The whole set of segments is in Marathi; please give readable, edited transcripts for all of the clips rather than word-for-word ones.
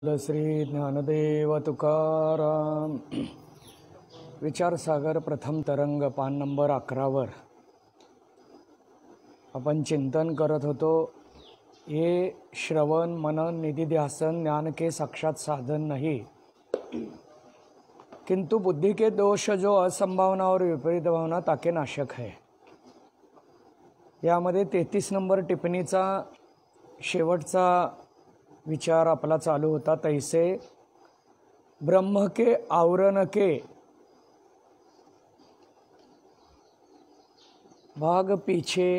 श्री ज्ञानदेव तुकाराम विचारसागर प्रथम तरंग पान नंबर 11 आपण चिंतन करत होतो। ये श्रवण मनन निधि ध्यासन ज्ञान के साक्षात साधन नहीं, किंतु बुद्धि के दोष जो असंभावना और विपरीत भावना ताके नाशक है। यामध्ये 33 नंबर टिप्पणीचा शेवटचा विचार आपला चालू होता। तैसे ब्रह्म के आवरण के भाग पीछे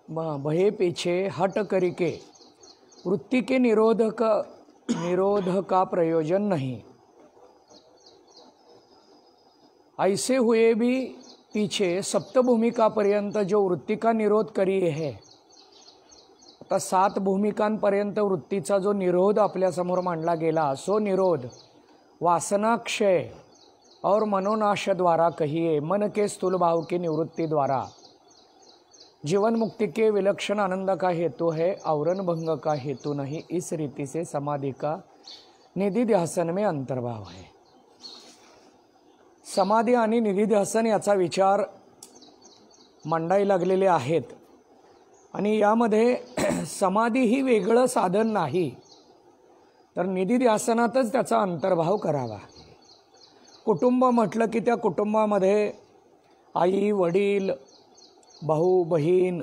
भये पीछे हट करिके वृत्ति के निरोध का प्रयोजन नहीं। ऐसे हुए भी पीछे सप्तभूमिका पर्यंत जो वृत्ति का निरोध करिए है, आता 7 भूमिकांपर्यंत वृत्तीचा जो निरोध आपल्या समोर मांडला गेला, सो निरोध वासनाक्षय और मनोनाश द्वारा कहिए मन के स्थूल भाव की निवृत्ति द्वारा जीवन मुक्ति के विलक्षण आनंद का हेतु है, आवरण भंग का हेतु नहीं। इस रीति से समाधि का निधि ध्यासन में अंतर्भाव है। समाधी आणि निधि ध्यासन याचा विचार मांडायला लागलेले आहेत आणि यामध्ये समाधी ही वेगळं साधन नाही, तर निधि ध्यासनातच त्याचा अंतर्भाव करावा। कुटुंब म्हटलं की त्या कुटुंबामध्ये आई वडील भाऊ बहीण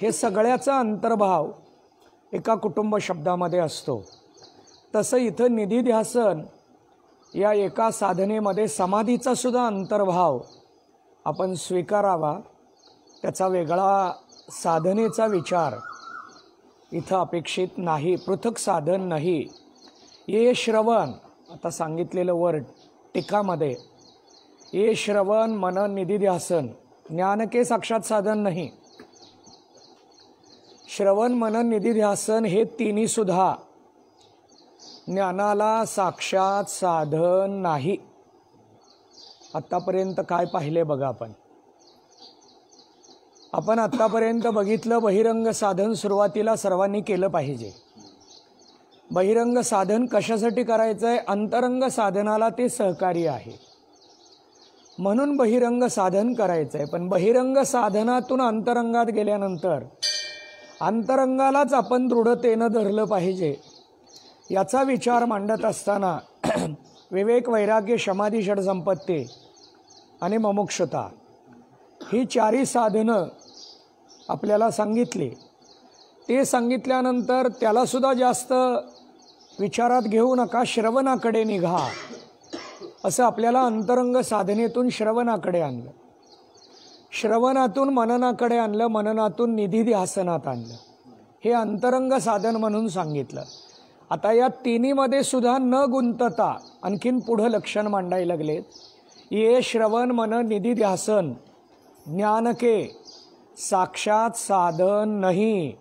हे सगळ्याचा अंतर्भाव एका कुटुंब शब्दामध्ये असतो। तसं इथं निधि ध्यासन या एका साधनेमध्ये समाधीचा सुद्धा अंतर्भाव आपण स्वीकारावा। त्याचा वेगळा साधनेचा विचार इथं अपेक्षित नाही, पृथक साधन नाही। ये श्रवण आता सांगितलेलं वर्ड टीकामध्ये, ये श्रवण मनन निधि ध्यासन ज्ञान के साक्षात साधन नहीं। श्रवण मनन निधि ध्यासन हे तिन्ही सुद्धा ज्ञानाला साक्षात साधन नाही। आतापर्यंत काय पाहिले बघा, आपण आतापर्यंत बघितलं बहिरंग साधन सुरुवातीला सर्वांनी केलं पाहिजे। बहिरंग साधन कशासाठी करायचं आहे? अंतरंग साधनाला ते सहकारी आहे म्हणून बहिरंग साधन करायचं आहे। पण बहिरंग साधनातून अंतरंगात गेल्यानंतर अंतरंगालाच आपण दृढतेनं धरलं पाहिजे। याचा विचार मांडत असताना विवेक वैराग्य समाधी षडसंपत्ती आणि मुमुक्षुता ही 4 साधनं आपल्याला सांगितली। ते सांगितल्यानंतर त्याला सुद्धा जास्त विचारात घेऊ नका, श्रवणाकडे निघा असं आपल्याला अंतरंग साधनेतून श्रवणाकडे आणलं, श्रवणातून मननाकडे आणलं, मननातून निधि ध्यासनात आणलं। हे अंतरंग साधन म्हणून सांगितलं। आता या तिन्हीमध्ये सुद्धा न गुंतता आणखीन पुढं लक्षण मांडायला लागले। ये श्रवण मनन निधि ध्यासन ज्ञान के साक्षात साधन नहीं,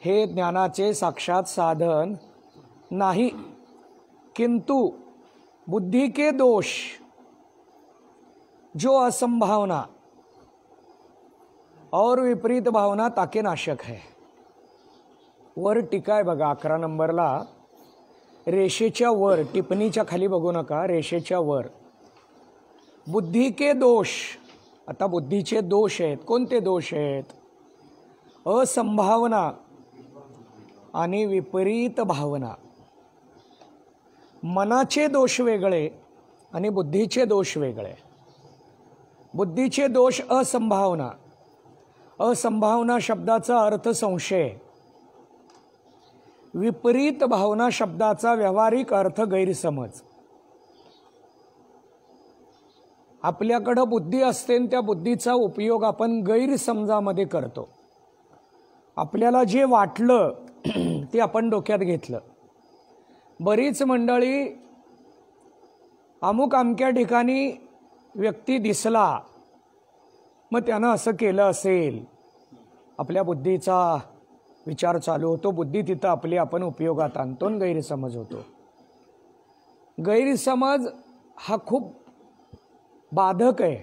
हे ज्ञानाचे साक्षात साधन नाही, किंतु बुद्धि के दोष जो असंभावना और विपरीत भावना ताके नाशक है। वर टीका आहे बघा 11 नंबरला, रेषेच्या वर, टिप्पणीच्या खाली बघू नका, रेषेच्या वर बुद्धि के दोष। आता बुद्धीचे दोष आहेत, कोणते दोष आहेत? असंभावना आणि विपरीत भावना। मनाचे दोष वेगळे आणि बुद्धीचे दोष वेगळे। बुद्धीचे दोष असंभावना, असंभावना शब्दाचा अर्थ संशय, विपरीत भावना शब्दाचा व्यावहारिक अर्थ गैरसमज। आपल्याकडे बुद्धी असते आणि त्या बुद्धीचा उपयोग आपण गैरसमजामध्ये करतो। आपल्याला जे वाटलं ते आपण डोक्यात घेतलं। बरीच मंडळी अमुक अमक्या ठिकाणी व्यक्ती दिसला, मग त्यानं असं केलं असेल, आपल्या बुद्धीचा विचार चालू होतो, बुद्धी तिथं आपली आपण उपयोगात आणतो आणि गैरसमज होतो। गैरसमज हा खूप बाधक आहे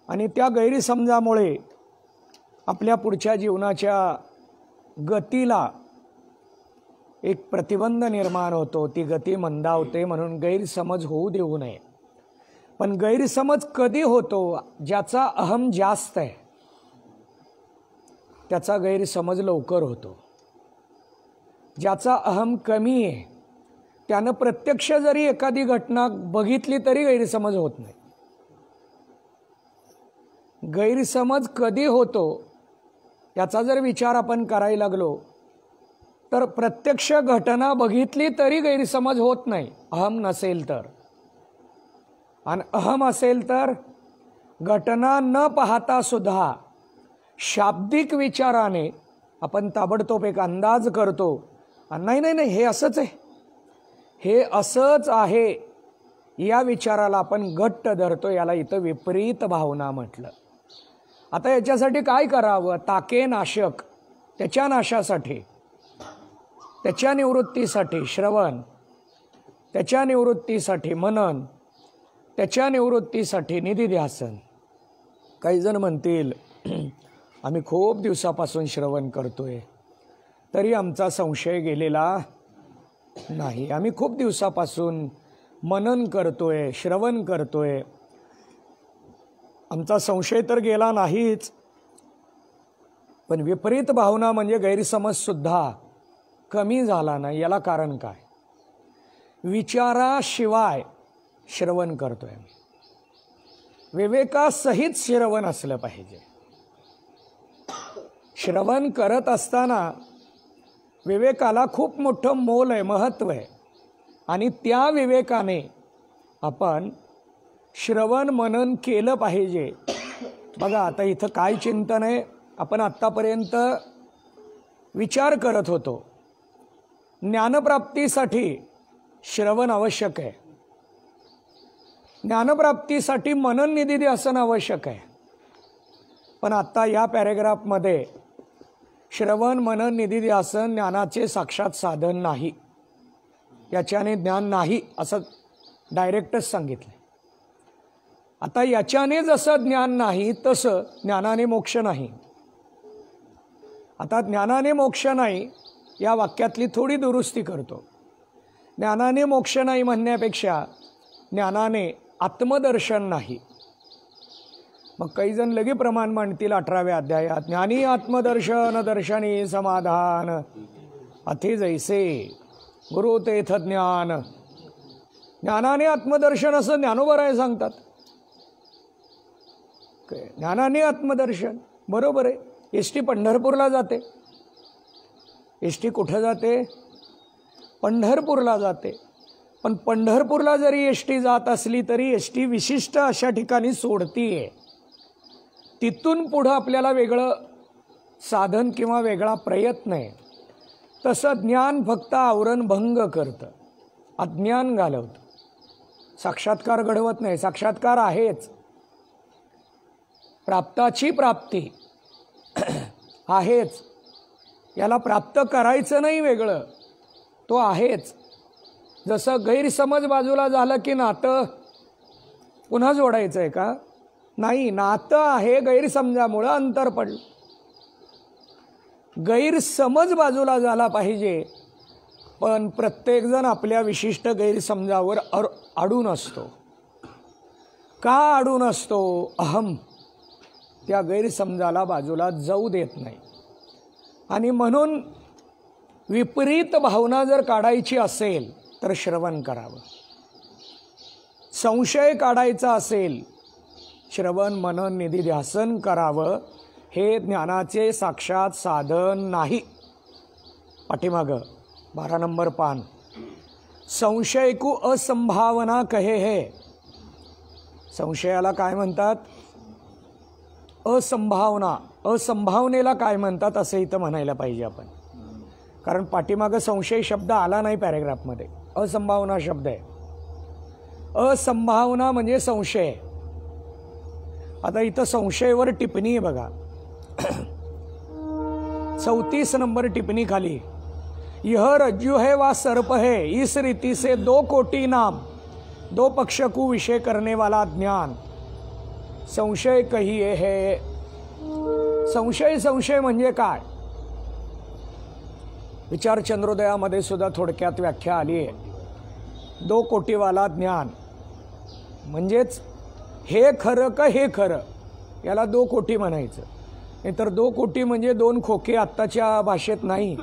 आणि त्या गैरसमजामुळे आपल्या पुढच्या जीवनाच्या गतीला एक प्रतिबंध निर्माण होतो, ती गती मंदावते, म्हणून गैरसमज होऊ देऊ नये. पण गैरसमज कधी होतो? ज्याचा अहम जास्त आहे त्याचा गैरसमज लवकर होतो. ज्याचा अहम कमी आहे त्यानं प्रत्यक्ष जरी एखादी घटना बघितली तरी गैरसमज होत नाही. गैरसमज कधी होतो याचा जर विचार आपण करायला लागलो तर प्रत्यक्ष घटना बघितली तरी गैरसमज होत नाही, अहम नसेल तर. आणि अहम असेल तर घटना न पाहता सुद्धा शाब्दिक विचाराने आपण ताबडतोब एक अंदाज करतो, नाही नाही नाही हे असंच आहे, हे असंच आहे, या विचाराला आपण घट्ट धरतो. याला इथं विपरीत भावना म्हटलं. आता याच्यासाठी काय करावं? ताके नाशक, त्याच्या नाशासाठी, त्याच्या निवृत्तीसाठी श्रवण, त्याच्या निवृत्तीसाठी मनन, त्याच्या निवृत्तीसाठी निधिध्यासन. काही जण म्हणतील आम्ही खूप दिवसापासून श्रवण करतोय तरी आमचा संशय गेलेला नाही. आम्ही खूप दिवसापासून मनन करतोय, श्रवण करतोय, आमचा संशय तर गेला नाहीच. पण विपरीत भावना म्हणजे गैरसमजसुद्धा कमी झाला नाही. याला कारण काय? विचाराशिवाय श्रवण करतोय. विवेकासहित श्रवण असलं पाहिजे. श्रवण करत असताना विवेकाला खूप मोठं मोल आहे, महत्त्व आहे. आणि त्या विवेकाने आपण श्रवण मनन केलं पाहिजे. बघा आता इथं काय चिंतन आहे? आपण आत्तापर्यंत विचार करत होतो. ज्ञानप्राप्तीसाठी श्रवण आवश्यक आहे, ज्ञानप्राप्तीसाठी मनन निधिध्यासन आवश्यक आहे. पण आत्ता या पॅरेग्राफमध्ये श्रवण मनन निधिध्यासन ज्ञानाचे साक्षात साधन नाही, याच्याने ज्ञान नाही असं डायरेक्टच सांगितलं. आता याच्याने जसं ज्ञान नाही तसं ज्ञानाने मोक्ष नाही. आता ज्ञानाने मोक्ष नाही या वाक्यातली थोडी दुरुस्ती करतो. ज्ञानाने मोक्ष नाही म्हणण्यापेक्षा ज्ञानाने आत्मदर्शन नाही. मग काही जण लगे प्रमाण मांडतील 18व्या अध्यायात, ज्ञानी आत्मदर्शन दर्शनी समाधान अथे जैसे गुरु तेथ ज्ञान. ज्ञानाने आत्मदर्शन असं ज्ञानोबराय सांगतात. ज्ञानाने आत्मदर्शन बरोबर आहे. एसटी पंढरपूरला जाते. एसटी कुठं जाते? पंढरपूरला जाते. पण पंढरपूरला जरी एसटी जात असली तरी एसटी विशिष्ट अशा ठिकाणी सोडतीये. तिथून पुढं आपल्याला वेगळं साधन किंवा वेगळा प्रयत्न आहे. तसं ज्ञान फक्त आवरणभंग करतं, अज्ञान घालवतं, साक्षात्कार घडवत नाही. साक्षात्कार आहेच, प्राप्ताची प्राप्ती आहेच. याला प्राप्त करायचं नाही वेगळं, तो आहेच. जसं गैरसमज बाजूला झालं की नातं पुन्हा जोडायचं आहे का? नाही, नातं आहे, गैरसमजामुळं अंतर पडलं. गैरसमज बाजूला झाला पाहिजे, पण प्रत्येकजण आपल्या विशिष्ट गैरसमजावर अडून असतो. का अडून असतो? अहम त्या गैरसमजाला बाजूला जाऊ देत नाही. आणि म्हणून विपरीत भावना जर काढायची असेल तर श्रवण करावं. संशय काढायचा असेल श्रवण मनन निधिध्यासन करावं. हे ज्ञानाचे साक्षात साधन नाही. पाठीमागं 12 नंबर पान. संशय को असंभावना कहे है. संशयाला काय म्हणतात? असंभावना. असंभावनेला काय म्हणतात असं इथं म्हणायला पाहिजे आपण, कारण पाठीमागं संशय शब्द आला नाही पॅरेग्राफमध्ये, असंभावना शब्द आहे. असंभावना म्हणजे संशय. आता इथं संशयवर टिप्पणी आहे बघा. 34 नंबर टिप्पणी खाली, यह रज्जु है वा सर्प है, इस रीति से 2 कोटि नाम 2 पक्ष को विषय करने वाला ज्ञान संशय कहिए है. संशय म्हणजे काय? विचार चंद्रोदयामध्ये सुद्धा थोडक्यात व्याख्या आली आहे। दो कोटीवाला ज्ञान म्हणजेच हे खरं का हे खरं, याला दो कोटी म्हणायचं। नाहीतर दो कोटी म्हणजे दोन खोके आत्ताच्या भाषेत नाही।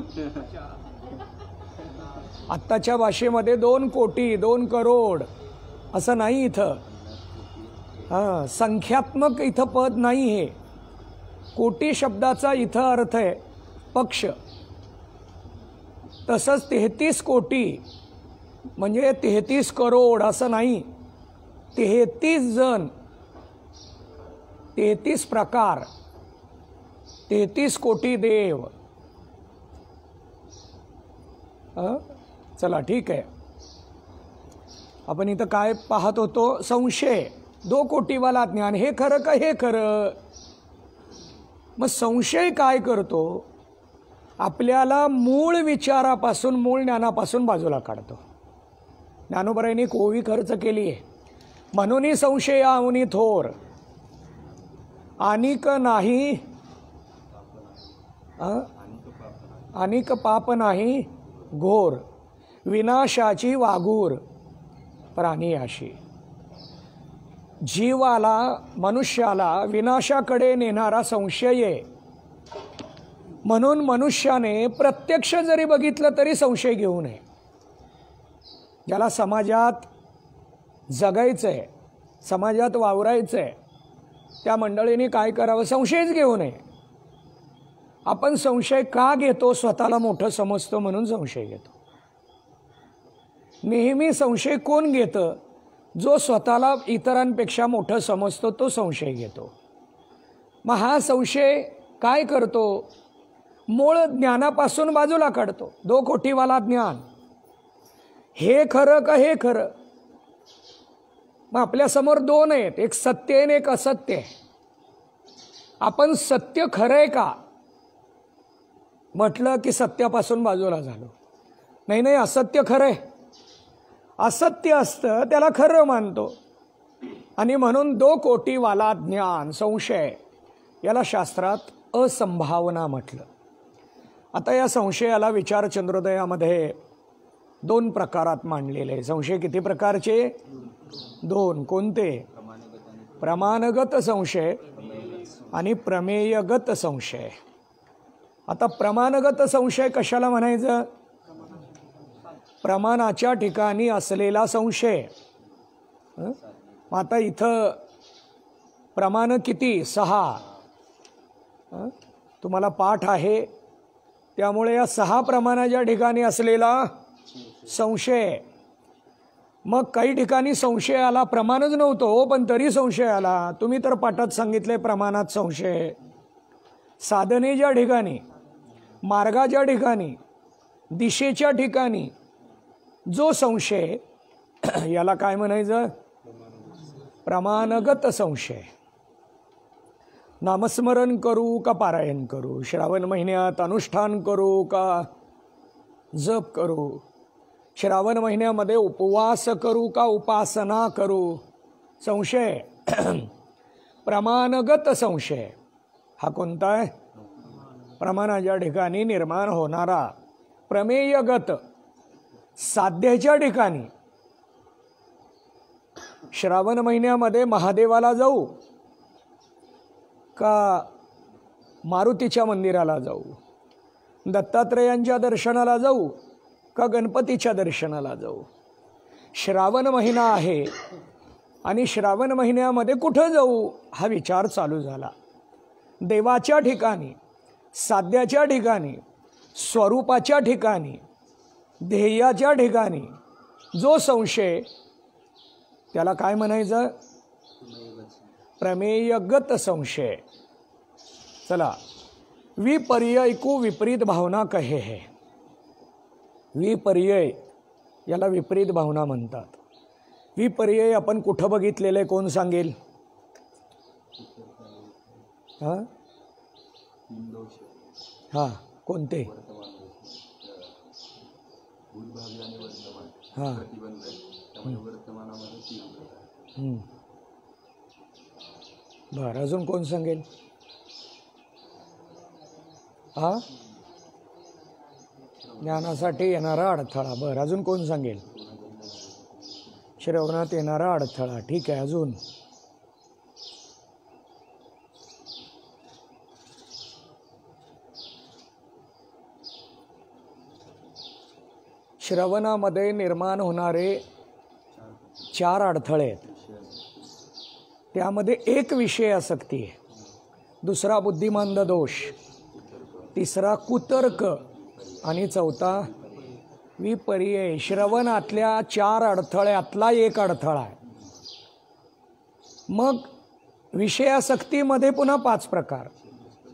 आत्ताच्या भाषेमध्ये 2 कोटी 2 करोड असं नाही इथं। हां, संख्यात्मक इथं पद नाही हे। कोटी शब्दाचा इथं अर्थ आहे पक्ष। तसंच 33 कोटी म्हणजे 33 करोड असं नाही। 33 जण, 33 प्रकार, 33 कोटी देव। चला ठीक आहे, आपण इथं काय पाहत होतो? संशय, 2 कोटीवाला ज्ञान, हे खरं का हे खरं? मग संशय काय करतो? आपल्याला मूळ विचारापासून, मूळ ज्ञानापासून बाजूला काढतो। ज्ञानोबरायांनी कोवी खर्च केली आहे। म्हणून संशय आवनी थोर, अनिक नाही अनिक पाप नाही घोर, विनाशाची वाघूर प्राणी अशी। जीवाला, मनुष्याला विनाशाकडे नेणारा संशय आहे। म्हणून मनुष्याने प्रत्यक्ष जरी बघितलं तरी संशय घेऊ नये। ज्याला समाजात जगायचंय, समाजात वावरायचंय, त्या मंडळींनी काय करावं? संशयच घेऊ नये। आपण संशय का घेतो? स्वतःला मोठं समजतो म्हणून संशय घेतो। नेहमी संशय कोण घेतं? जो स्वतःला इतरांपेक्षा मोठं समजतो तो संशय घेतो। मग हा संशय काय करतो? मूळ ज्ञानापासून बाजूला काढतो। 2 कोटीवाला ज्ञान, हे खरं का हे खरं? मग आपल्यासमोर 2 आहेत, एक सत्य आहे आणि एक असत्य आहे। आपण सत्य खरं आहे का म्हटलं की सत्यापासून बाजूला झालो। नाही नाही, असत्य खरं आहे। असत्य असतं त्याला खरं मानतो। आणि म्हणून 2 कोटीवाला ज्ञान, संशय, याला शास्त्रात असंभावना म्हटलं। आता या संशयाला विचार चंद्रोदयामध्ये 2 प्रकारात मांडलेले आहे। संशय किती प्रकारचे? 2. कोणते? प्रमाणगत संशय आणि प्रमेयगत संशय। आता प्रमाणगत संशय कशाला म्हणायचं? प्रमाणाच्या ठिकाणी असलेला संशय। आता इथं प्रमाण किती? 6। तुम्हाला पाठ आहे त्यामुळे या 6 प्रमाणाच्या ठिकाणी असलेला संशय। मग काही ठिकाणी संशय आला, प्रमाणच नव्हतं हो पण तरी संशय आला। तुम्ही तर पाठात सांगितले प्रमाणात संशय। साधनेच्या ठिकाणी, मार्गाच्या ठिकाणी, दिशेच्या ठिकाणी जो संशय, याला काय म्हणायचं? प्रमाणगत संशय। नामस्मरण करू का पारायण करू? श्रावण महिन्यात अनुष्ठान करू का जप करू? श्रावण महिन्यामध्ये उपवास करू का उपासना करू? संशय। प्रमाणगत संशय हा कोणता आहे? प्रमाणाच्या ठिकाणी निर्माण होणारा। प्रमेयगत, साध्याच्या ठिकाणी, श्रावण महिन्यामध्ये महादेवाला जाऊ का मारुतीच्या मंदिराला जाऊ? दत्तात्रेयांच्या दर्शनाला जाऊ का गणपतीच्या दर्शनाला जाऊ? श्रावण महिना आहे आणि श्रावण महिन्यामध्ये कुठं जाऊ हा विचार चालू झाला। देवाच्या ठिकाणी, साध्याच्या ठिकाणी, स्वरूपाच्या ठिकाणी, ध्येयाच्या ठिकाणी जो संशय, त्याला काय म्हणायचं? प्रमेयगत संशय। चला, विपर्यय को विपरीत भावना कहे है। विपर्यय याला विपरीत भावना म्हणतात। विपर्यय आपण कुठं बघितलेलं कोण सांगेल? हां, कोणते? हां, बरं, अजून कोण सांगेल? ज्ञानासाठी येणारा अडथळा. बरं, अजून कोण सांगेल? श्रवणात येणारा अडथळा. ठीक आहे, अजून? श्रवणामध्ये निर्माण होणारे 4 अडथळे आहेत. त्यामध्ये एक विषय आसक्ती आहे, दुसरा बुद्धिमंद दोष, तिसरा कुतर्क आणि चौथा विपर्यय. श्रवणातल्या 4 अडथळ्यातला एक अडथळा आहे. मग विषयासक्तीमध्ये पुन्हा 5 प्रकार.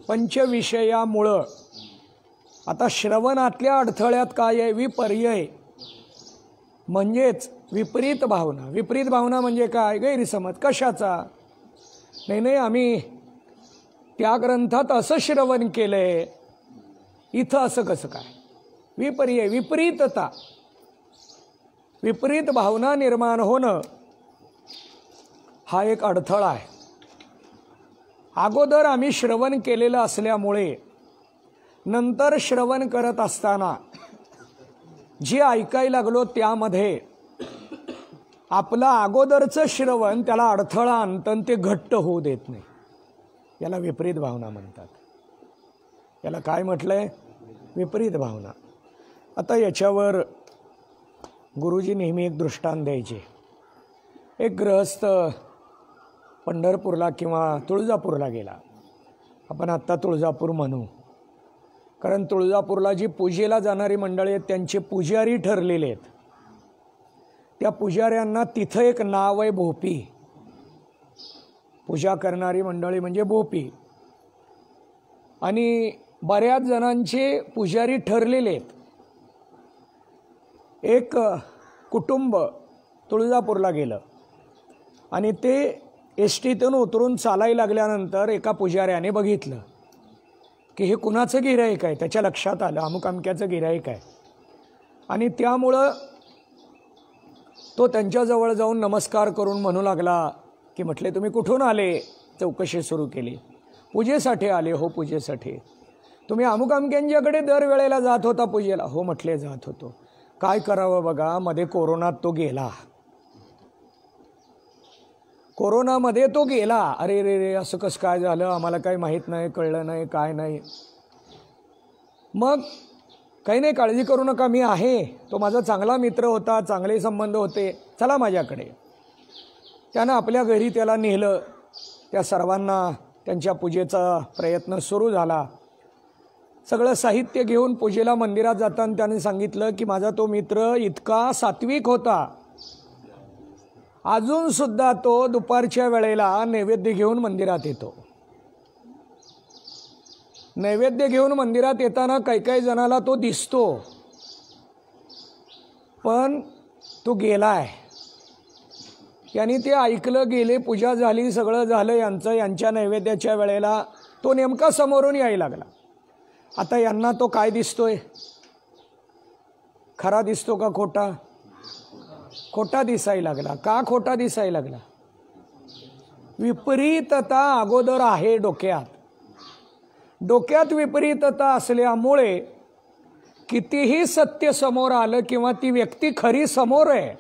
पंचविषयामुळं. आता श्रवणातल्या अडथळ्यात काय आहे? विपर्यय, म्हणजेच विपरीत भावना. विपरीत भावना म्हणजे काय? गैरसमज. कशाचा? नाही, आम्ही त्या ग्रंथात असं श्रवण केलंय, इथं असं कसं काय? विपर्यय, विपरीतता. विपरीत भावना निर्माण होणं हा एक अडथळा आहे. अगोदर आम्ही श्रवण केलेलं असल्यामुळे नंतर श्रवण करत असताना जे ऐकायला लागलो त्यामध्ये आपलं अगोदरचं श्रवण त्याला अडथळा आणतं, ते घट्ट होऊ देत नाही. याला विपरीत भावना म्हणतात. याला काय म्हटलंय? विपरीत भावना. आता याच्यावर गुरुजी नेहमी एक दृष्टांत द्यायचे. एक गृहस्थ पंढरपूरला किंवा तुळजापूरला गेला. आपण आत्ता तुळजापूर म्हणू, कारण तुळजापूरला जी पूजेला जाणारी मंडळी आहेत त्यांचे पुजारी ठरलेले आहेत. त्या पुजाऱ्यांना तिथं एक नाव आहे, भोपी. पूजा करणारी मंडळी म्हणजे भोपी. आणि बऱ्याच जणांचे पुजारी ठरलेले आहेत. एक कुटुंब तुळजापूरला गेलं आणि ते एसटीतून उतरून चालायला लागल्यानंतर एका पुजाऱ्याने बघितलं की हे कुणाचं गिऱ्हाईक आहे. त्याच्या लक्षात आलं अमुक अमक्याचं गिऱ्हाईक आहे. आणि त्यामुळं तो त्यांच्याजवळ जाऊन नमस्कार करून म्हणू लागला की म्हटले तुम्ही कुठून आले? चौकशी सुरू केली. पूजेसाठी आले. हो, पूजेसाठी. तुम्ही अमुक अमक्यांच्याकडे दरवेळेला जात होता पूजेला? हो म्हटले, जात होतो. काय करावं बघा, मध्ये कोरोनात तो गेला. कोरोनामध्ये तो गेला. अरे रे रे, असं कसं काय झालं? आम्हाला काही माहीत नाही, कळलं नाही, काय नाही. मग काही नाही, काळजी करू नका, मी आहे. तो माझा चांगला मित्र होता, चांगले संबंध होते, चला माझ्याकडे. त्यानं आपल्या घरी त्याला नेलं. त्या सर्वांना त्यांच्या पूजेचा प्रयत्न सुरू झाला. सगळं साहित्य घेऊन पूजेला मंदिरात जाताना त्याने सांगितलं की माझा तो मित्र इतका सात्विक होता, अजूनसुद्धा तो दुपारच्या वेळेला नैवेद्य घेऊन मंदिरात येतो. नैवेद्य घेऊन मंदिरात येताना काही काही जणाला तो दिसतो, पण तो गेलाय. यांनी ते ऐकलं, गेले, पूजा झाली, सगळं झालं यांच्या नैवेद्याच्या वेळेला तो नेमका समोरून यायला लागला. आता यांना तो काय दिसतोय? खरा दिसतो का खोटा? खोटा दिसायला लागला. का खोटा दिसायला लागला? विपरीतता अगोदर आहे डोक्यात. डोक्यात विपरीतता असल्यामुळे कितीही सत्य समोर आलं किंवा ती व्यक्ती खरी समोर आहे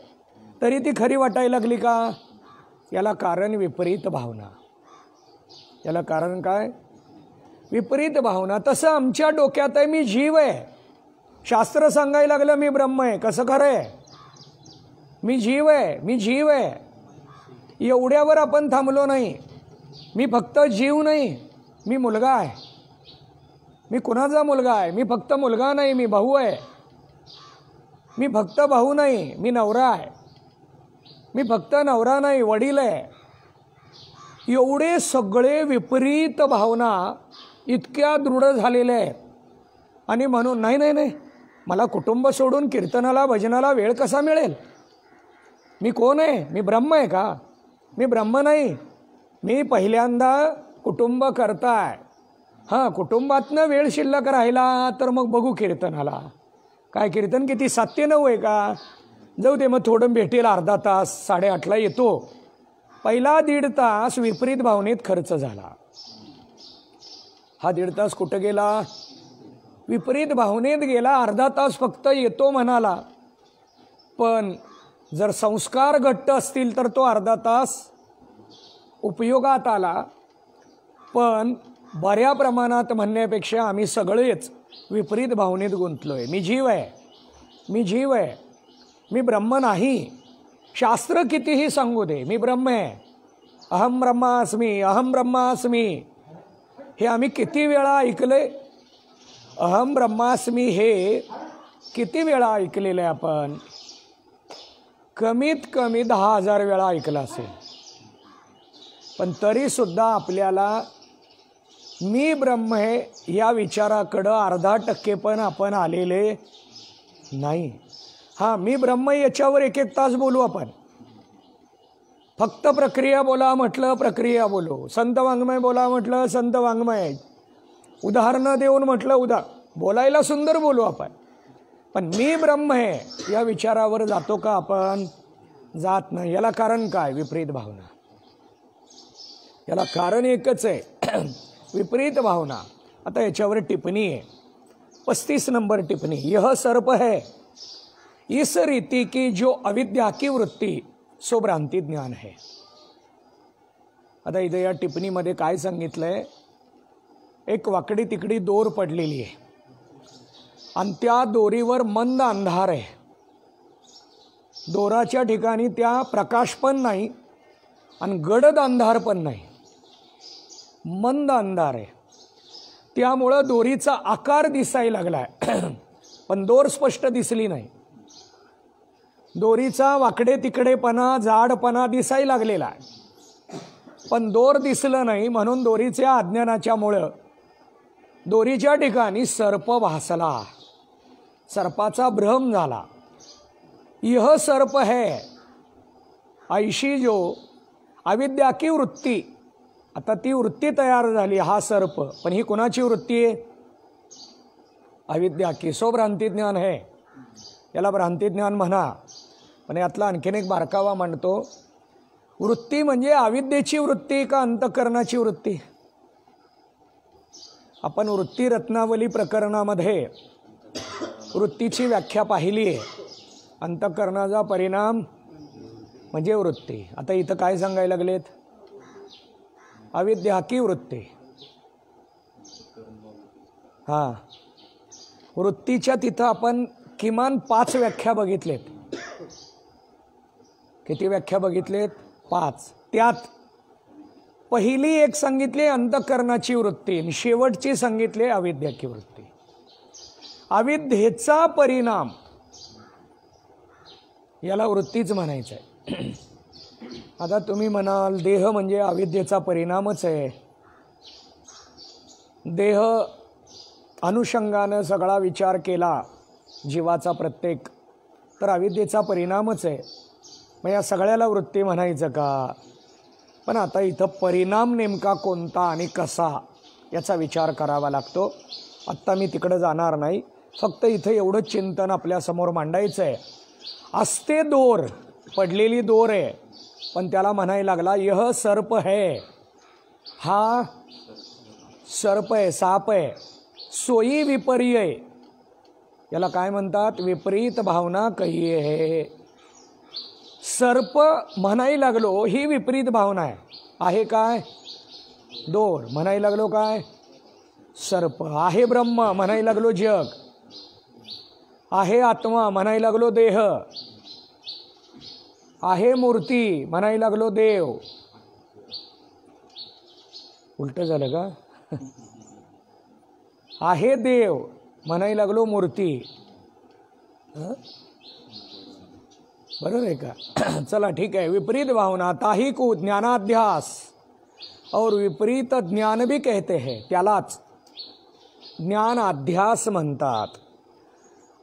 तरी ती खरी वाटायला लागली का? याला कारण विपरीत भावना. याला कारण काय? विपरीत भावना. तसं आमच्या डोक्यात आहे मी जीव आहे. शास्त्र सांगायला लागलं मी ब्रह्म आहे. कसं खरं आहे? मी जीव आहे, मी जीव आहे. एवढ्यावर आपण थांबलो नाही. मी फक्त जीव नाही, मी मुलगा आहे. मी कुणाचा मुलगा आहे? मी फक्त मुलगा नाही, मी भाऊ आहे. मी फक्त भाऊ नाही, मी नवरा आहे. मी फक्त नवरा नाही, वडील आहे. एवढे सगळे विपरीत भावना इतक्या दृढ झालेल्या आहेत. आणि म्हणून नाही, मला कुटुंब सोडून कीर्तनाला भजनाला वेळ कसा मिळेल? मी कोण आहे? मी ब्रह्म आहे का? मी ब्रह्म नाही. मी पहिल्यांदा कुटुंब करताय. हां, कुटुंबातनं वेळ शिल्लक राहिला तर मग बघू कीर्तनाला. काय कीर्तन किती 7 ते 9 आहे का? जाऊ दे, मग थोडं भेटेल, अर्धा तास, 8:30ला येतो. पहिला 1.5 तास विपरीत भावनेत खर्च झाला. हा 1.5 तास कुठं गेला? विपरीत भावनेत गेला, अर्धा तास फक्त येतो म्हणाला, पण जर संस्कार घट्ट असतील तर तो अर्धा तास उपयोगात आला. पण बऱ्या प्रमाणात म्हणण्यापेक्षा आम्ही सगळेच विपरीत भावनेत गुंतलोय. मी जीव आहे, मी जीव आहे, मी ब्रह्म नाही. शास्त्र कितीही सांगू दे, मी ब्रह्म आहे, अहम ब्रह्मास्मी, अहम ब्रह्मास्मी. हे आम्ही किती वेळा ऐकले. अहम ब्रह्मास्मी हे किती वेळा ऐकलेलं आहे आपण? कमीत कमी 10,000 वेळा ऐकलं असेल. पण तरीसुद्धा आपल्याला मी ब्रह्म आहे या विचाराकडं 0.5% पण आपण आलेले नाही. हां, मी ब्रह्म याच्यावर 1-1 तास बोलू आपण. फक्त प्रक्रिया बोला म्हटलं प्रक्रिया बोलू, संत वाङ्मय बोला म्हटलं संत वाङ्मय, उदाहरणं देऊन म्हटलं बोलायला सुंदर बोलू आपण. पण मी ब्रह्म आहे या विचारावर जातो का आपण? जात नाही. याला कारण काय? विपरीत भावना. याला कारण एकच आहे, विपरीत भावना. आता याच्यावर टिप्पणी आहे, 35 नंबर टिप्पणी. यह सर्प है इस रीति की जो अविद्या की वृत्ति सो भ्रांति ज्ञान है. आता इथे या टिप्पणीमध्ये काय सांगितलंय? एक वाकडी तिकडी दोर पडलेली आहे आणि त्या दोरीवर मंद अंधार आहे. दोराच्या ठिकाणी त्या प्रकाश पण नाही आणि गडद अंधार पण नाही, मंद अंधार आहे. त्यामुळं दोरीचा आकार दिसायला लागलाय पण दोर स्पष्ट दिसली नाही. दोरीचा वाकडे तिकडेपणा, जाडपणा दिसायला लागलेला आहे पण दोर दिसलं नाही. म्हणून दोरीच्या अज्ञानाच्यामुळं दोरीच्या ठिकाणी सर्प भासला, सर्पाचा भ्रम झाला. यह सर्प है ऐशी जो अविद्या की वृत्ती. आता ती वृत्ती तयार झाली, हा सर्प. पण ही कोणाची वृत्ती आहे? अविद्या की. सो भ्रांती ज्ञान है. याला भ्रांती ज्ञान म्हणा. पण यातला आणखीन एक बारकावा म्हणतो, वृत्ती म्हणजे अविद्येची वृत्ती का अंतःकरणाची वृत्ती? आपण वृत्ती रत्नावली प्रकरणामध्ये वृत्तीची व्याख्या पाहिली आहे. अंतःकरणाचा परिणाम म्हणजे वृत्ती. आता इथं काय सांगायला लागलेत? अविद्या की वृत्ती. हां, वृत्तीच्या तिथं आपण किमान 5 व्याख्या बघितलेत. किती व्याख्या बघितलेत? 5. त्यात पहिली एक सांगितली अंतःकरणाची वृत्ती आणि शेवटची सांगितली अविद्या की वृत्ती. अविद्येचा परिणाम याला वृत्तीच म्हणायचं आहे. आता तुम्ही म्हणाल देह म्हणजे अविद्येचा परिणामच आहे. देह अनुषंगानं सगळा विचार केला जीवाचा प्रत्येक तर अविद्येचा परिणामच आहे. मग या सगळ्याला वृत्ती म्हणायचं का? पण आता इथं परिणाम नेमका कोणता आणि कसा याचा विचार करावा लागतो. आत्ता मी तिकडं जाणार नाही. फक्त इथं एवढं चिंतन आपल्यासमोर मांडायचं आहे. असते दोर, पडलेली दोर आहे, पण त्याला म्हणायला लागला यह सर्प है. हा सर्प आहे, साप आहे. सोयी विपर्य. याला काय म्हणतात? विपरीत भावना कहिये है. सर्प म्हणायला लागलो ही विपरीत भावना आहे काय? दोर म्हणायला लागलो काय? सर्प आहे. ब्रह्म म्हणायला लागलो जग आहे. आत्मा म्हणायला लागलो देह आहे. मूर्ती म्हणायला लागलो देव. उलट झालं का? आहे देव म्हणायला लागलो मूर्ती. बरोबर आहे का? चला ठीक आहे. विपरीत भावना ताही को ज्ञानाध्यास और विपरीत ज्ञान भी कहते हैं. त्यालाच ज्ञान अध्यास म्हणतात.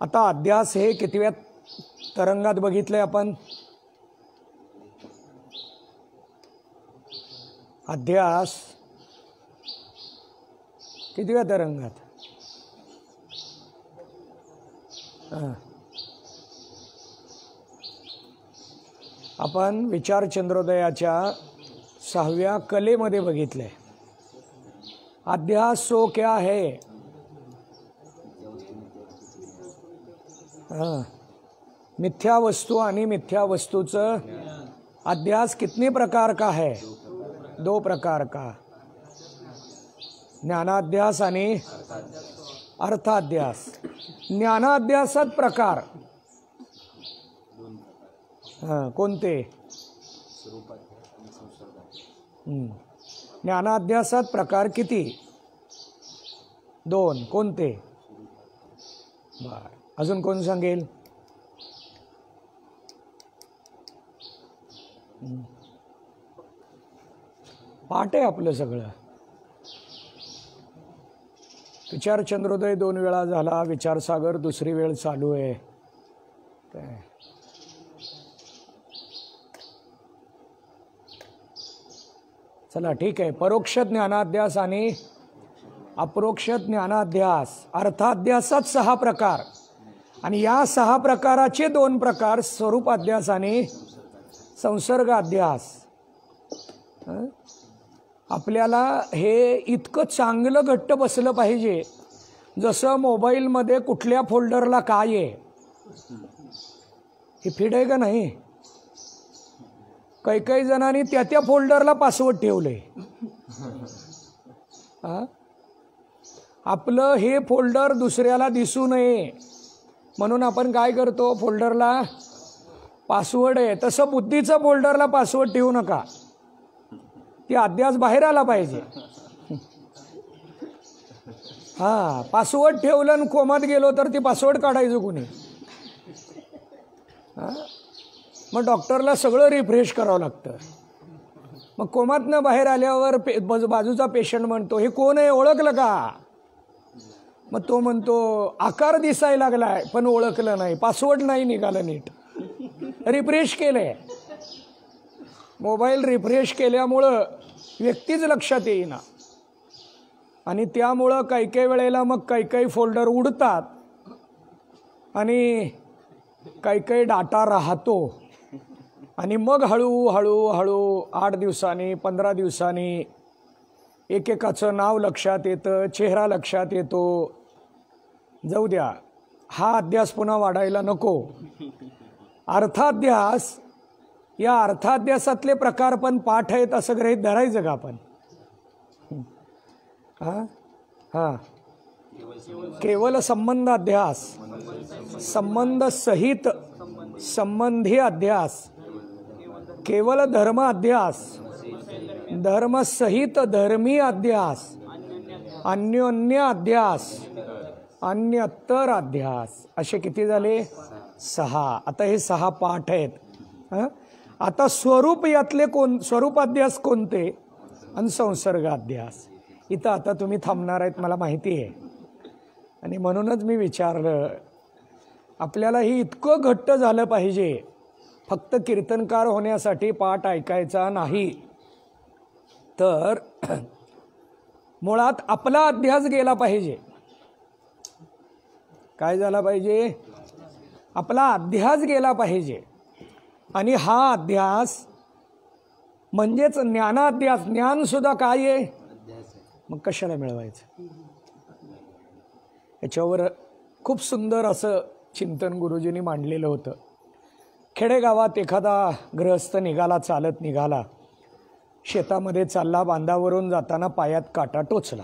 आता अध्यास हे कितव्या तरंगात बघितलंय आपण? अध्यास कितव्या तरंगात? आपण विचार चंद्रोदयाच्या 6व्या कलेमध्ये बघितलंय. अध्यास सो क्या है? हाँ, मिथ्या वस्तु आणि मिथ्या वस्तूचं अध्यास कितने प्रकार का है? 2 प्रकार का, ज्ञानाध्यास आणि अर्थाध्यास. ज्ञानाध्यासात प्रकार कोणते? ज्ञानाध्यासात प्रकार किती? 2. कोणते? बर, अजून कोण सांगेल? पाठ आहे आपलं सगळं. विचार चंद्रोदय 2 वेळा झाला, विचारसागर दुसरी वेळ चालू आहे. चला ठीक आहे. परोक्ष ज्ञानाध्यास आणि अप्रोक्ष ज्ञानाध्यास, अर्थाध्यासात 6 प्रकार आणि या 6 प्रकाराचे 2 प्रकार स्वरूपाध्यास आणि संसर्गाध्यास. आपल्याला हे इतकं चांगलं घट्ट बसलं पाहिजे जसं मोबाईलमध्ये कुठल्या फोल्डरला काय आहे हे फीड आहे का नाही. काही जणांनी त्या फोल्डरला पासवर्ड ठेवले. आपलं हे फोल्डर दुसऱ्याला दिसू नये म्हणून आपण काय करतो, फोल्डरला पासवर्ड आहे. तसं बुद्धीचं फोल्डरला पासवर्ड ठेवू नका, ती अध्यास बाहेर आला पाहिजे. हां, पासवर्ड ठेवलं आणि कोमात गेलो तर ती पासवर्ड काढायचं कोणी? मग डॉक्टरला सगळं रिफ्रेश करावं लागतं. मग कोमातनं बाहेर आल्यावर बाजूचा पेशंट म्हणतो हे कोण आहे, ओळखलं का? मग तो म्हणतो आकार दिसायला लागलाय पण ओळखलं नाही, पासवर्ड नाही निघालं नीट. रिफ्रेश केलंय, मोबाईल रिफ्रेश केल्यामुळं व्यक्तीच लक्षात येईना आणि त्यामुळं काही वेळेला मग काही फोल्डर उडतात आणि काही डाटा राहतो आणि मग हळूहळू 8 दिवसांनी 15 दिवसांनी एकेकाचं नाव लक्षात येतं, चेहरा लक्षात येतो. जाऊ द्या, हा अध्यास पुन्हा वाढायला नको. अर्थाध्यास, या अर्थाध्यासातले प्रकार पण पाठ आहेत असं गृहीत धरायचं का आपण? केवल संबंध अध्यास, संबंध सहित संबंधी अध्यास, केवल धर्म अध्यास, धर्म सहित धर्मी अध्यास, अन्योन्य अध्यास, अन्यतर अध्यास, असे किती झाले? 6. आता हे 6 पाठ आहेत. आता स्वरूप यातले स्वरूपाध्यास कोणते आणि संसर्गाध्यास. इथं आता तुम्ही थांबणार आहेत मला माहिती आहे आणि म्हणूनच मी विचारलं. आपल्याला ही इतकं घट्ट झालं पाहिजे, फक्त कीर्तनकार होण्यासाठी पाठ ऐकायचा नाही, तर मुळात आपला अध्यास गेला पाहिजे. काय झाला पाहिजे? आपला अध्यास गेला पाहिजे. आणि हा अध्यास म्हणजेच ज्ञानाध्यास. ज्ञान सुद्धा काय आहे? मग कशाला मिळवायचं? याच्यावर खूप सुंदर असं चिंतन गुरुजींनी मांडलेलं होतं. खेडेगावात एखादा गृहस्थ निघाला, चालत निघाला, शेतामध्ये चालला, बांधावरून जाताना पायात काटा टोचला.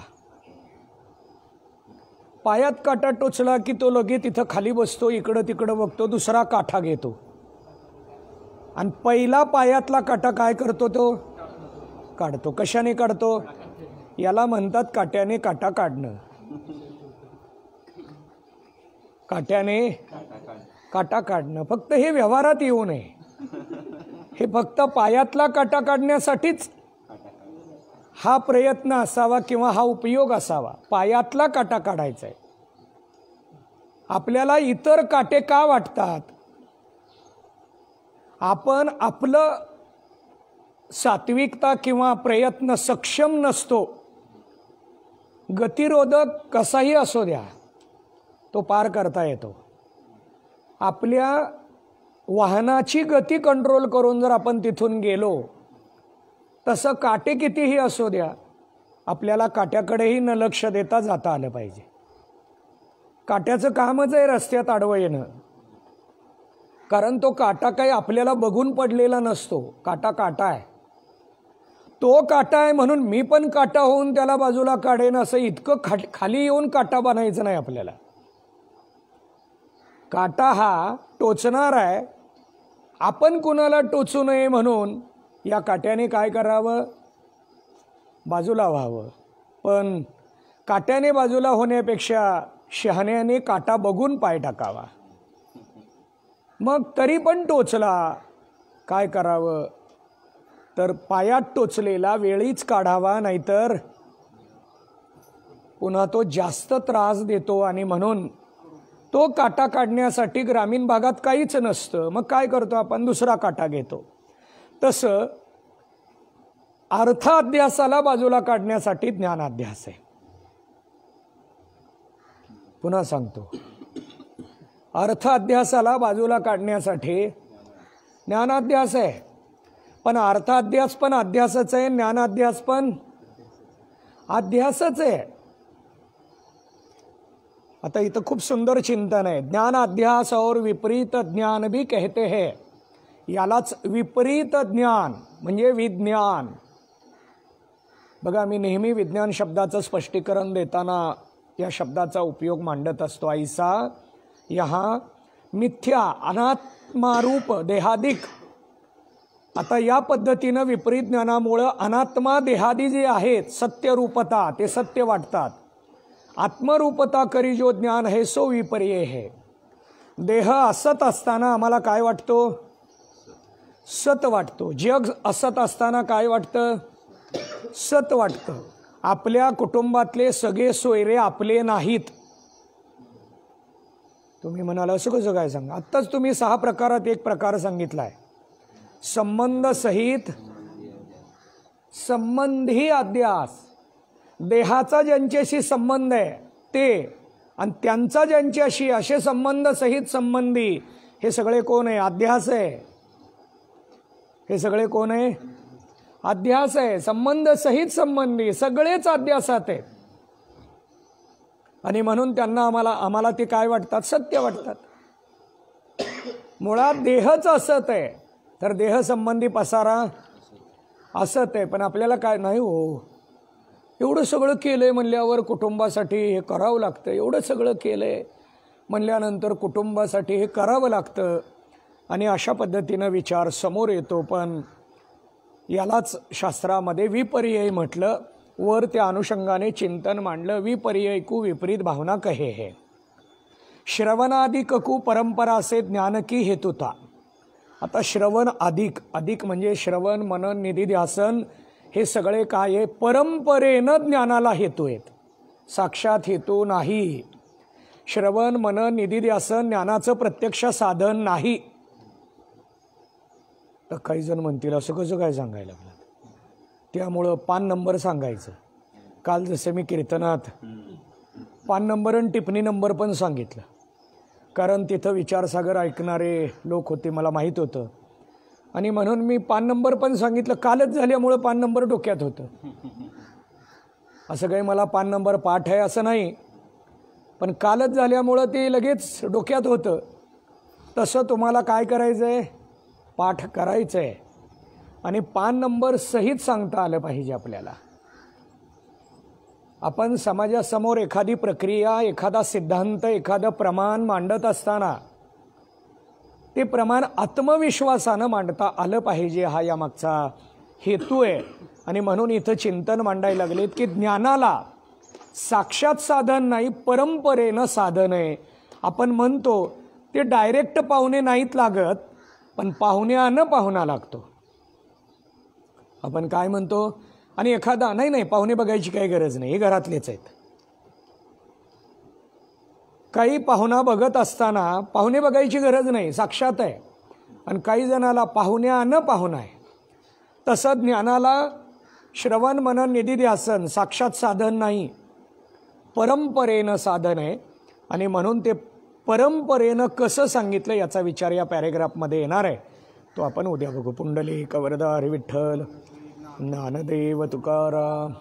पायात काटा टोचला की तो लगेच तिथं खाली बसतो, इकडं तिकडं बघतो, दुसरा काठा घेतो आणि पहिला पायातला काटा काय करतो? तो काढतो. कशाने काढतो? याला म्हणतात काट्याने काटा काढणं. काट्याने काटा काढणं. फक्त हे व्यवहारात येऊ नये, हे फक्त पायातला काटा काढण्यासाठीच हा प्रयत्न असावा किंवा हा उपयोग असावा. पायातला काटा काढायचा आहे. आपल्याला इतर काटे का वाटतात? आपण आपलं सात्विकता किंवा प्रयत्न सक्षम नसतो. गतिरोधक कसाही असू द्या, तो पार करता येतो. आपल्या वाहनाची गती कंट्रोल करून जर आपण तिथून गेलो, तसं काटे कितीही असू द्या, आपल्याला काट्याकडेही न लक्ष देता जाता आलं पाहिजे. काट्याचं कामच आहे रस्त्यात आडवं येणं. कारण तो काटा काही आपल्याला बघून पडलेला नसतो. काटा काटा आहे. तो काटा आहे म्हणून मी पण काटा होऊन त्याला बाजूला काढेन असं इतकं खाली येऊन काटा बनायचं नाही आपल्याला. काटा हा टोचणार आहे. आपण कुणाला टोचू नये म्हणून या काट्याने काय करावं, बाजूला व्हावं. पण काट्याने बाजूला होण्यापेक्षा शहाण्याने काटा बघून पाय टाकावा. मग तरी पण टोचला, काय करावं तर पायात टोचलेला वेळीच काढावा, नाहीतर पुन्हा तो जास्त त्रास देतो. आणि म्हणून तो काटा काढण्यासाठी ग्रामीण भागात काहीच नसतं. मग काय करतो आपण, दुसरा काटा घेतो. तसं अर्थाध्यासाला बाजूला काढण्यासाठी ज्ञानाध्यास आहे. पुन्हा सांगतो, अर्थाध्यासाला बाजूला काढण्यासाठी ज्ञानाध्यास आहे. पण अर्थाध्यास पण अध्यासच आहे, ज्ञानाध्यास पण अध्यासच आहे. आता इथं खूप सुंदर चिंतन आहे. ज्ञानाध्यास और विपरीत ज्ञान भी कहते हैं. यालाच विपरीत ज्ञान म्हणजे विज्ञान. बघा, मी नेहमी विज्ञान शब्दाचं स्पष्टीकरण देताना या शब्दाचा उपयोग मांडत असतो. ऐसा यहाँ मिथ्या अनात्मारूप देहादिक. आता या पद्धतीनं विपरीत ज्ञानामुळं अनात्मा देहादी जे आहेत सत्यरूपता ते सत्य वाटतात. आत्मरूपता करी जो ज्ञान है सो विपर्य है. देह असत असताना आम्हाला काय वाटतो, सत वाटतो. जग असत असताना काय वाटतं, सत वाटतं. आपल्या कुटुंबातले सगळे सोयरे आपले नाहीत. तुम्ही म्हणाल असं कसं काय सांगा, आत्ताच तुम्ही 6 प्रकारात एक प्रकार सांगितलाय, संबंध सहित संबंधी अध्यास. देहाचा ज्यांच्याशी संबंध आहे ते आणि त्यांचा ज्यांच्याशी असे संबंध सहित संबंधी, हे सगळे कोण आहे, अध्यास आहे. हे सगळे कोण आहे, अध्यास आहे. संबंध सहित संबंधी सगळेच अध्यासात आहेत. आणि म्हणून त्यांना आम्हाला ते काय वाटतात, सत्य वाटतात. मुळात देहच असत आहे, तर देह संबंधी पसारा असत आहे. पण आपल्याला काय नाही हो, एवढं सगळं केलंय म्हणल्यावर कुटुंबासाठी हे करावं लागतं. एवढं सगळं केलंय म्हणल्यानंतर कुटुंबासाठी हे करावं लागतं. आणि अशा पद्धतीनं विचार समोर येतो. पण यालाच शास्त्रामध्ये विपर्यय म्हटलं. वर त्या अनुषंगाने चिंतन मांडलं. विपर्यय कु विपरीत भावना कहे है. श्रवणादि ककु परंपरा से ज्ञान की हेतुता. आता श्रवण अधिक म्हणजे श्रवण मनन निधी ध्यासन हे सगळे काय आहे, परंपरेनं ज्ञानाला हेतू आहेत, साक्षात हेतू नाही. श्रवण मनन निधी ध्यासन ज्ञानाचं प्रत्यक्ष साधन नाही. तर काही जण म्हणतील असं कसं काय सांगायला लागलं, त्यामुळं 5 नंबर सांगायचं. काल जसे मी कीर्तनात 5 नंबर आणि टिप्पणी नंबर पण सांगितलं, कारण तिथं विचारसागर ऐकणारे लोक होते, मला माहीत होतं. आणि म्हणून मी 5 नंबर पण सांगितलं. कालच झाल्यामुळं 5 नंबर डोक्यात होतं. असं काही मला 5 नंबर पाठ आहे असं नाही, पण कालच झाल्यामुळं ते लगेच डोक्यात होतं. तसं तुम्हाला काय करायचं आहे, पाठ करायचं आहे. आणि 5 नंबर सहित सांगता आलं पाहिजे आपल्याला. आपण समाजासमोर एखादी प्रक्रिया, एखादा सिद्धांत, एखादं प्रमाण मांडत असताना ते प्रमाण आत्मविश्वासानं मांडता आलं पाहिजे, हा यामागचा हेतू आहे. आणि म्हणून इथं चिंतन मांडायला लागलेत की ज्ञानाला साक्षात साधन नाही, परंपरेनं साधन आहे. आपण म्हणतो ते डायरेक्ट पाहुणे नाहीत लागत, पण पाहुण्यानं पाहुणा लागतो. आपण काय म्हणतो, आणि एखादा नाही पाहुणे बघायची काही गरज नाही, हे घरातलेच आहेत. काही पाहुणा बघत असताना पाहुणे बघायची गरज नाही, साक्षात आहे. आणि काही जणाला पाहुण्यानं पाहुणा आहे. तसं ज्ञानाला श्रवण मनन निधी ध्यासन साक्षात साधन नाही, परंपरेनं साधन आहे. आणि म्हणून ते परंपरेनं कसं सांगितलं याचा विचार या पॅरेग्राफमध्ये येणार आहे. तो आपण उद्या बघू. पुंडलिक वरदा हरी विठ्ठल, ज्ञानदेव तुकाराम.